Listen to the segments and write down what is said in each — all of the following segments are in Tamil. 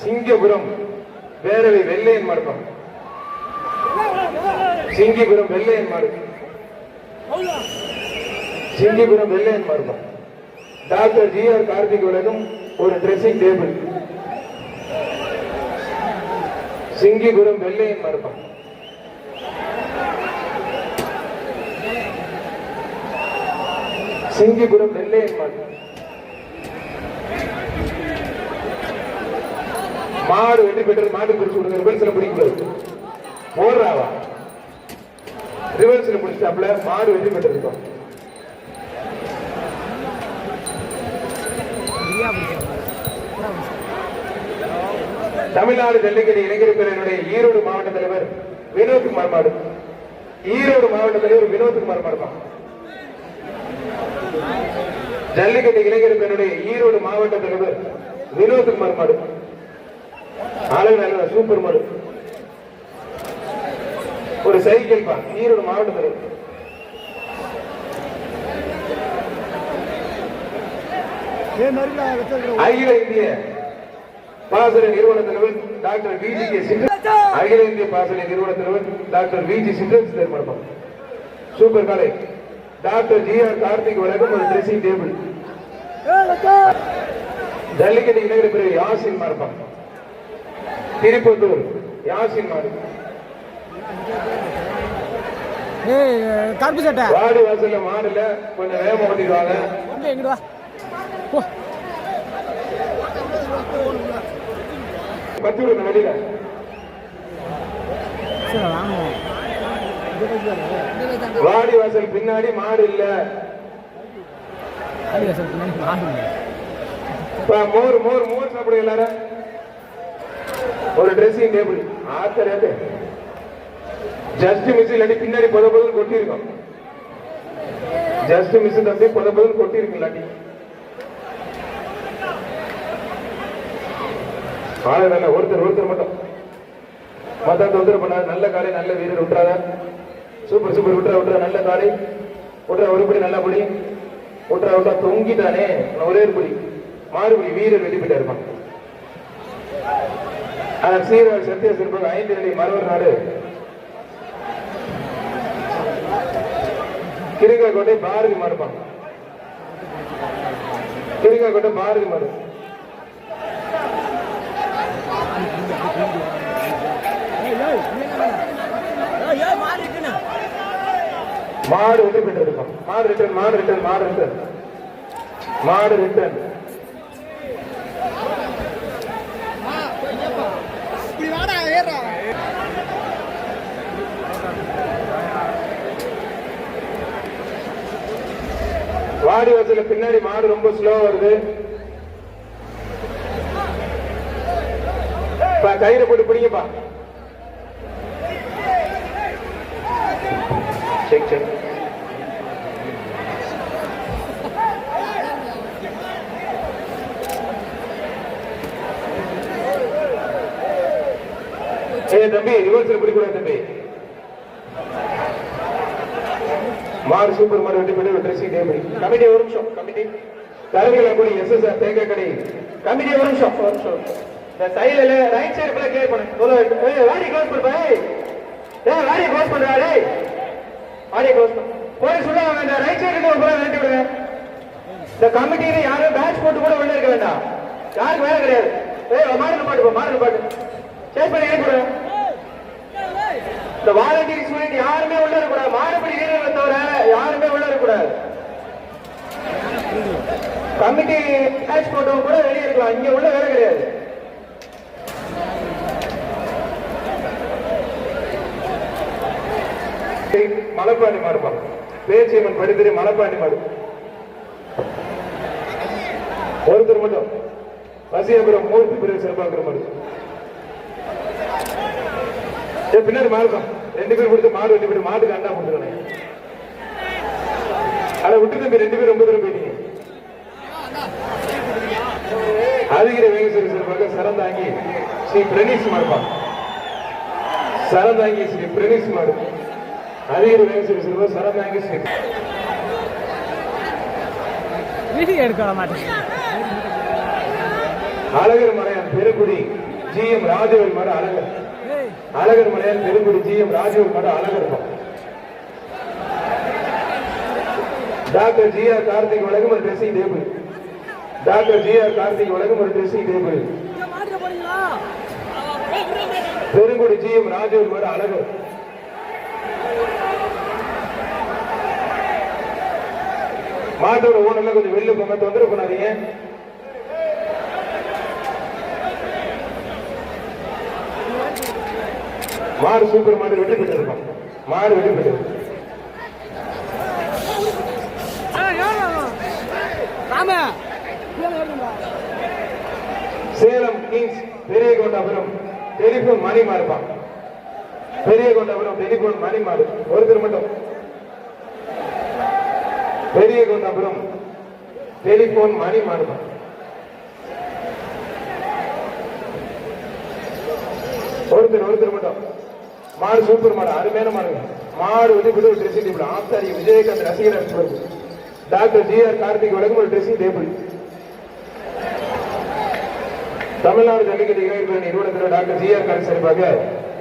சிங்கபுரம் பேரவை வெள்ளையன் மாடுப்பா. சிங்கிபுரம் வெள்ளையன் மாடு. சிங்கிபுரம் வெள்ளையன் மாடுப்பா. Doctor G R. கார்த்திக் உலகம் ஒரு ட்ரெஸ்ஸிங் டேபிள். சிங்கிபுரம் வெள்ளையன் மாடுப்பா. சிங்கிபுரம் வெள்ளையன் மாடு. மாடு வெற்றி பெற்றது. மாடு பிடிச்சு கொடுங்க. ரிவர்ஸ்ல பிடிக்கூடாது. போடுறாவா ரிவர்ஸ்ல பிடிச்சாப்ல. மாடு வெற்றி பெற்றிருக்கோம். தமிழ்நாடு ஜல்லிக்கட்டு இளைஞர் பேரவையினுடைய ஈரோடு மாவட்ட தலைவர் வினோத்குமார் மாடு. ஈரோடு மாவட்ட தலைவர் வினோத்குமார் மாடுப்பா. ஜல்லிக்கட்டு இளைஞர் பேரவையினுடைய ஈரோடு மாவட்ட தலைவர் வினோத்குமார் மாடு. அழகு நல்ல சூப்பர் மாடு. ஒரு சைக்கிள் பா. ஈரோடு மாவட்ட தலைவர். அகில இந்திய பாசன நிறுவன தலைவர் டாக்டர் வி.ஜி. சிட்ரஸ். அகில இந்திய பாசன நிறுவன தலைவர் டாக்டர் வி.ஜி. சிட்ரஸ் தேர்மானம். சூப்பர் காலை. Doctor G R. கார்த்திக் வழங்கும் ஒரு ட்ரெஸ்ஸிங் டேபிள். ஜல்லிக்கட்டு இளைஞர் பிரிவு யாசின் மார்பா. திருப்பத்தூர் யாசின் மாடு. வாடி வாசல்ல மாடுல கொஞ்சம் வேகமா ஓட்டிடுவாங்க. பத்து வெளியில வாடி வாசல் பின்னாடி மாடு இல்ல. மோர் மோர் மோர் சாப்பிடுங்க எல்லாரும். ஒரு ட்ரெஸ்ஸிங் டேபிள். ஆத்தரது ஜஸ்ட் மிஸ் இல்லாட்டி பின்னாடி பொத பொதல் கொட்டி இருக்கும். ஜஸ்ட் மிஸ் அப்படியே பொத பொதல் கொட்டி இருக்கு. இல்லாட்டி ஆளு ஒருத்தர் ஒருத்தர் மட்டும் மத்த தொந்தரவு பண்ணாத. நல்ல காலை நல்ல வீரர் விட்டுறாத. சூப்பர் சூப்பர் விட்டுறா விட்டுறா. நல்ல காலை விட்டுறா. ஒரு படி நல்ல படி விட்டுறா விட்டா. தொங்கிட்டானே ஒரே ஒரு படி மாறுபடி வீரர் வெற்றி பெற்று இருப்பான். சீரர் சத்திய சிற்பம் 5 நிலை மரவர் நாடு கிருங்காக்கோட்டை பாரதி மாடுப்பான். கிருங்காக்கோட்டை பாரதி மாடு. மாடு வெற்றி பெற்றிருக்கும். மாடு ரிட்டர்ன் மாடு ரிட்டர்ன் மாடு ரிட்டர்ன் மாடு ரிட்டர்ன். வாடி வாசல பின்னாடி மாடு ரொம்ப ஸ்லோ வருது. கயிறு போட்டு பிடிங்கப்பா. Check check. தம்பி ரிவர்ஸ்ல பிடிக்கூடாது தம்பி. மாடு சூப்பர் மாடு வெற்றி பெற்று ட்ரெஸ்ஸிங் டேபிள். கமிட்டி ஒரு நிமிஷம். கமிட்டி தலைமையில எஸ்எஸ்ஆர் தேங்காய் கடை கமிட்டி ஒரு நிமிஷம். ஒரு நிமிஷம். இந்த சைடுல ரைட் சைடு ஃபுல்லா கிளியர் பண்ணு. வாடி க்ளோஸ் பண்ணு பாய். வாடி க்ளோஸ் பண்றா. டேய் வாடி க்ளோஸ் பண்ணு. போய் சொல்லுங்க இந்த ரைட் சைடுல ஒரு போய் வெட்டி விடுங்க. இந்த கமிட்டில யாரும் பேட்ச் போட்டு கூட உள்ள இருக்க வேண்டாம். யாருக்கு வேலை கிடையாது. மாடு பாட்டு போ. மாடு பாட்டு சேஸ் பண்ணி ஏற்படு. இந்த வாலண்டியர் ஸ்டூடெண்ட் யாருமே உள்ள இருக்கக்கூடாது. மாடுபடி வீரர்களை தவிர யாருமே உள்ள இருக்கக்கூடாது. கமிட்டி பேட்ச் போட்டவங்க கூட வெளியே இருக்கலாம். இங்க உள்ள வேலை கிடையாது. மலைப்பாண்டி மாடுப்பா. பேச்சியம்மன் படித்திரி மலைப்பாண்டி மாடு. ஒருத்தர் மட்டும் வசியபுரம் மூர்த்தி பிரிவு சிறப்பாக்கிற மாடு. பின்னாடி மாடுதான். 2 பேர் கொடுத்து மாடு வெட்டி போயிட்டு மாட்டுக்கு அண்டா கொடுத்துருவேன். அதை விட்டு தம்பி 2 பேர் ரொம்ப தூரம் போயிட்டீங்க. அதிகிற வேகசரி சிறப்பாக சரந்தாங்கி ஸ்ரீ பிரணீஸ் மாடுப்பா. சரந்தாங்கி ஸ்ரீ பிரணீஸ் மாடு. அதிகிற வேகசரி சிறப்பாக சரந்தாங்கி ஸ்ரீ வீடியோ எடுக்க மாட்டேன். அழகர் மலையான் பெருங்குடி ஜிஎம் ராஜவேல் மாடு அழகர். அழகர் மலையால் பெருங்குடி ஜிஎம் ராஜவேல் மாடு அழகர். டாக்டர் ஜிஆர் கார்த்திக் வழங்கும் ஒரு dressing table. Doctor GR Karthik வழங்கும் ஒரு dressing table. Perungudi GM Rajavel மாடு அழகர். மாட்டோட ஓனர்ல கொஞ்சம் வெளில போங்க, தொந்தரவு பண்ணாதீங்க. மாடு சூப்பர் மாடு வெற்றி பெற்று இருக்கும். மாடு வெற்றி பெற்று சேலம் கிங்ஸ் பெரிய கொண்டாபுரம் டெலிபோன் மணி மாறுப்பான். பெரிய கொண்டாபுரம் டெலிபோன் மணி மாறு ஒருத்தர் மட்டும். பெரிய கொண்டாபுரம் டெலிபோன் மணி மாறுப்பான். ஒருத்தர் மட்டும். மாடு சூப்பர் மாடு, அருமையான மாடுங்க. மாடு வெளிப்பட்டு ஒரு ட்ரெஸ்ஸிங் டேபிள். ஆசாரி விஜயகாந்த் ரசிகர் டாக்டர் ஜிஆர் கார்த்திக் வழங்கும் ஒரு ட்ரெஸ்ஸிங் டேபிள். தமிழ்நாடு ஜல்லிக்கட்டு இளைஞர் நிறுவனத்தில் டாக்டர் ஜிஆர் கார்த்திக் சார்பாக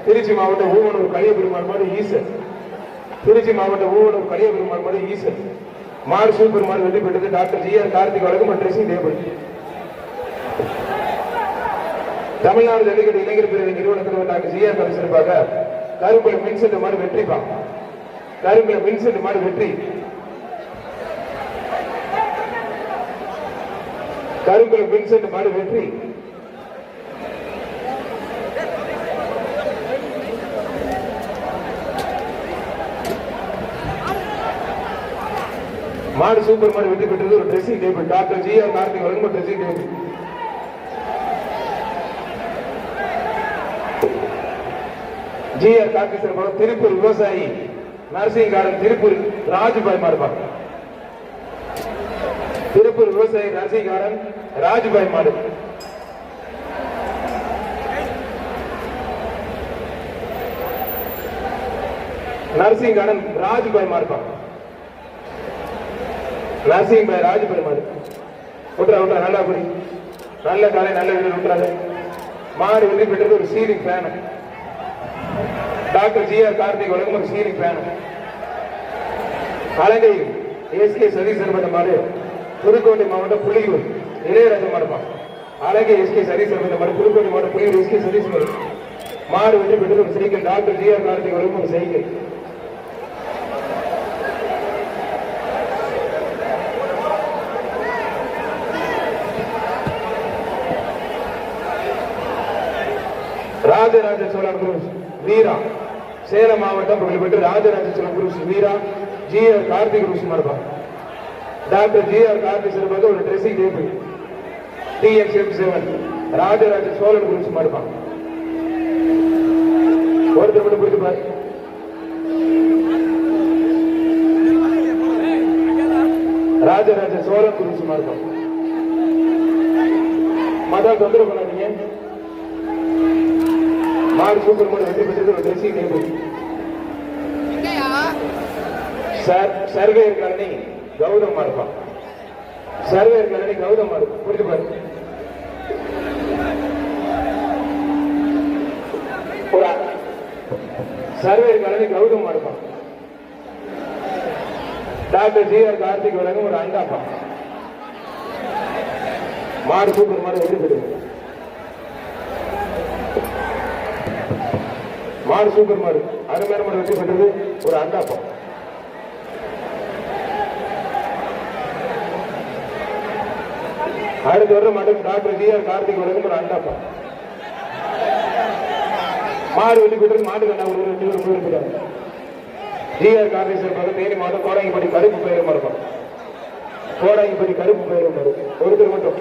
திருச்சி மாவட்டம் ஊவனூர் கலிய பெருமாள் மாடு ஈசன். திருச்சி மாவட்டம் ஊவனூர் கலிய பெருமாள் மாடு ஈசன். மாடு சூப்பர் மாடு வெற்றி பெற்றது. டாக்டர் ஜிஆர் கார்த்திக் வழங்கும் ஒரு ட்ரெஸ்ஸிங் டேபிள். தமிழ்நாடு ஜல்லிக்கட்டு இளைஞர் பிரிவு நிறுவனத்தில் டாக்டர் ஜிஆர் கார்த்திக் சார்பாக கரும்புல மின்செட் மாடு வெற்றிப்பா. கரும்புல மின்செட் மாடு வெற்றி. கரும்புல மின்செட் மாடு வெற்றி. மாடு சூப்பர் மாடு வெற்றி பெற்றது. ஒரு dressing table. Doctor GR Karthik வழங்கும் ட்ரெஸ்ஸிங் டேபிள். ஜிஆர் கார்த்திக் சார்பாக திருப்பூர் விவசாயி நரசிங் கார்டன் திருப்பூர் ராஜுபாய் மாடுபாங்க. திருப்பூர் விவசாயி நரசிங் கார்டன் ராஜுபாய் மாடு. நரசிங் கார்டன் ராஜுபாய் மாடுபாங்க. நரசிங் பாய் ராஜுபாய் மாடு. விட்டுறா நல்லா புரி. நல்ல காலை நல்ல வீடு விட்டுறாரு. மாடு வெற்றி பெற்றது. ஒரு ceiling fan. Doctor GR Karthik வழங்கும் ஒரு ceiling fan. Alangai SK Satish Sarpatta மாடு புதுக்கோட்டை மாவட்டம் புலியூர் இளையராஜ மாடுப்பான். அலங்கை எஸ்கே சதீஷ் சர்பட்ட மாடு புதுக்கோட்டை மாவட்டம் புலியூர் எஸ்கே சதீஷ் மாடு. மாடு வெற்றி பெற்றது. ஒரு சைக்கிள். டாக்டர் ஜிஆர் கார்த்திக் வழங்கும் ஒரு சைக்கிள். ராஜராஜ சோழன் குரூஸ் வீரா சேலம் மாவட்டம் புகழ்பெற்ற ராஜராஜ சோழன் குரூஸ் வீரா ஜிஆர் கார்த்திக் குரூஸ் மாடுபா. டாக்டர் ஜிஆர் கார்த்திக் சார்பாக ஒரு dressing table. TX-7 Rajaraja Chozhan Cruz மாடுபா. ஒருத்தர் மட்டும் போயிட்டு பாரு. ராஜராஜ சோழன் குரூஸ் மாடுபா. மதம் தொந்தரவு பண்ணாதீங்க. மாடு சூப்பர் மாடு வெற்றி பெற்றது. ஒரு dressing table. Surveyor colony Gautham மாடுப்பா. சர்வேயர் காலனி கௌதம் மாடு. புரிஞ்சு பாரு. சர்வேயர் காலனி கௌதம் மாடுப்பா. டாக்டர் ஜிஆர் கார்த்திக் வழங்கும் ஒரு அண்டாப்பா. மாடு சூப்பர் மாடு வெற்றி பெற்றது. மாடு சூப்பர் மாடு அருமையான மாடு வெற்றி பெற்றது. ஒரு அண்டாப்பம். அடுத்து வர மாட்டும் டாக்டர் ஜிஆர் கார்த்திக் வழங்கும் ஒரு அண்டாப்பம். மாடு வெற்றி பெற்றது. மாடு கண்டா ஒரு ஜிஆர் கார்த்திக் சார்பாக தேனி மாவட்டம் கோடாங்கிப்பட்டி கருப்பு பயிரும் இருக்கும். கோடாங்கிப்பட்டி கருப்பு பயிரும் ஒருத்தர் மட்டும்.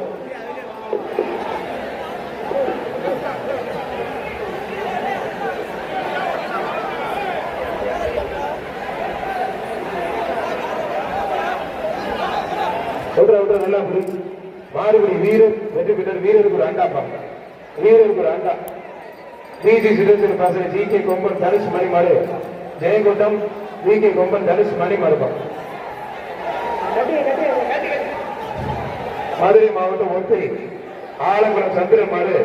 நல்லா புரியுது. மாறுபடி வீரர் வெற்றி பெற்ற வீரருக்கு ஒரு அண்டாப்பா. வீரருக்கு ஒரு அண்டா. பிஜி சிதம்பரம் பாசன ஜி.கே. கொம்பன் தனுஷ் மணி மாடு. ஜெயங்கொண்டம் ஜி.கே. கொம்பன் தனுஷ் மணி மாடுப்பா. மதுரை மாவட்டம் ஒத்தை ஆலங்குளம் சந்திரன் மாடு